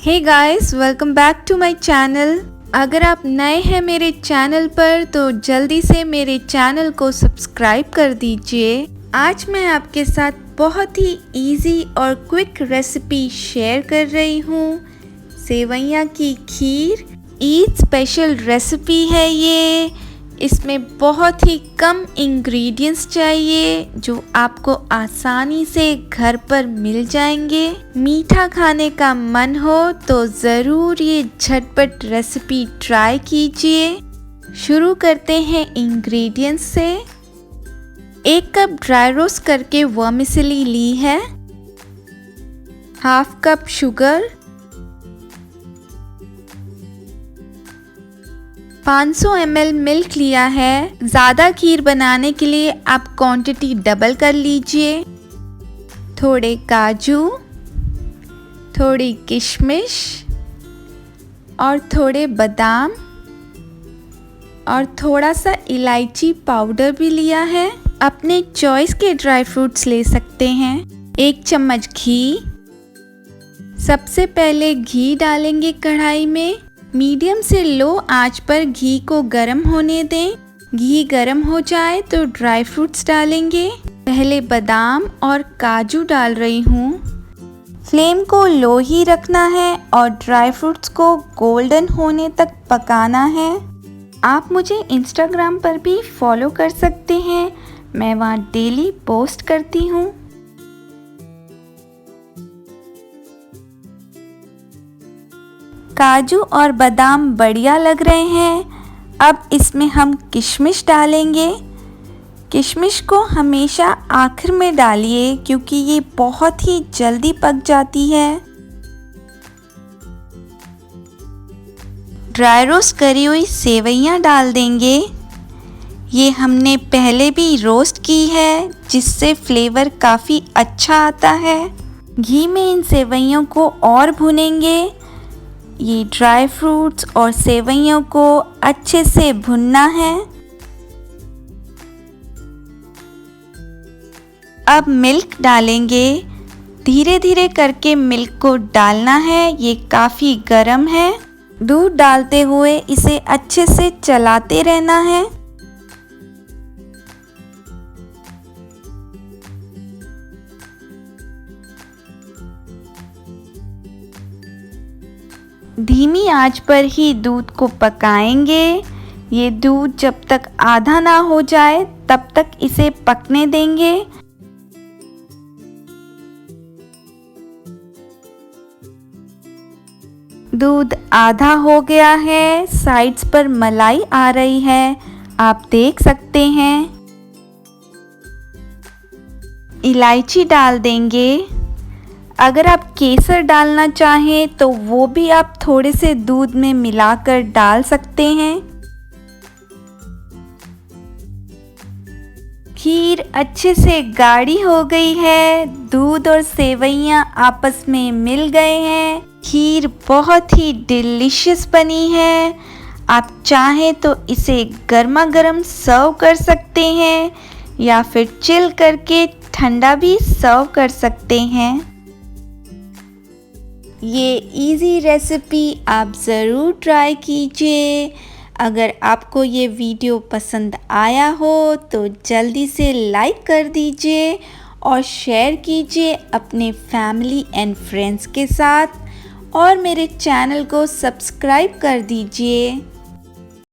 Hey guys, welcome back to my channel. अगर आप नए हैं मेरे चैनल पर तो जल्दी से मेरे चैनल को सब्सक्राइब कर दीजिए। आज मैं आपके साथ बहुत ही इजी और क्विक रेसिपी शेयर कर रही हूँ। सेवइयाँ की खीर ईद स्पेशल रेसिपी है ये। इसमें बहुत ही कम इंग्रेडिएंट्स चाहिए जो आपको आसानी से घर पर मिल जाएंगे। मीठा खाने का मन हो तो ज़रूर ये झटपट रेसिपी ट्राई कीजिए। शुरू करते हैं इंग्रेडिएंट्स से। 1 कप ड्राई रोस्ट करके वर्मिसेली ली है, ½ कप शुगर, 500 ml मिल्क लिया है। ज़्यादा खीर बनाने के लिए आप क्वांटिटी डबल कर लीजिए। थोड़े काजू, थोड़ी किशमिश और थोड़े बादाम और थोड़ा सा इलायची पाउडर भी लिया है। अपने चॉइस के ड्राई फ्रूट्स ले सकते हैं। 1 चम्मच घी। सबसे पहले घी डालेंगे कढ़ाई में। मीडियम से लो आंच पर घी को गर्म होने दें। घी गर्म हो जाए तो ड्राई फ्रूट्स डालेंगे। पहले बादाम और काजू डाल रही हूँ। फ्लेम को लो ही रखना है और ड्राई फ्रूट्स को गोल्डन होने तक पकाना है। आप मुझे इंस्टाग्राम पर भी फॉलो कर सकते हैं, मैं वहाँ डेली पोस्ट करती हूँ। काजू और बादाम बढ़िया लग रहे हैं। अब इसमें हम किशमिश डालेंगे। किशमिश को हमेशा आखिर में डालिए क्योंकि ये बहुत ही जल्दी पक जाती है। ड्राई रोस्ट करी हुई सेवइयाँ डाल देंगे। ये हमने पहले भी रोस्ट की है जिससे फ्लेवर काफ़ी अच्छा आता है। घी में इन सेवइयों को और भुनेंगे। ये ड्राई फ्रूट्स और सेवइयों को अच्छे से भुनना है। अब मिल्क डालेंगे। धीरे धीरे करके मिल्क को डालना है, ये काफ़ी गर्म है। दूध डालते हुए इसे अच्छे से चलाते रहना है। धीमी आंच पर ही दूध को पकाएंगे। ये दूध जब तक आधा ना हो जाए तब तक इसे पकने देंगे। दूध आधा हो गया है, साइड्स पर मलाई आ रही है, आप देख सकते हैं। इलायची डाल देंगे। अगर आप केसर डालना चाहें तो वो भी आप थोड़े से दूध में मिलाकर डाल सकते हैं। खीर अच्छे से गाढ़ी हो गई है। दूध और सेवइयाँ आपस में मिल गए हैं। खीर बहुत ही डिलीशियस बनी है। आप चाहें तो इसे गर्मा गर्म सर्व कर सकते हैं या फिर चिल करके ठंडा भी सर्व कर सकते हैं। ये इजी रेसिपी आप ज़रूर ट्राई कीजिए। अगर आपको ये वीडियो पसंद आया हो तो जल्दी से लाइक कर दीजिए और शेयर कीजिए अपने फैमिली एंड फ्रेंड्स के साथ और मेरे चैनल को सब्सक्राइब कर दीजिए।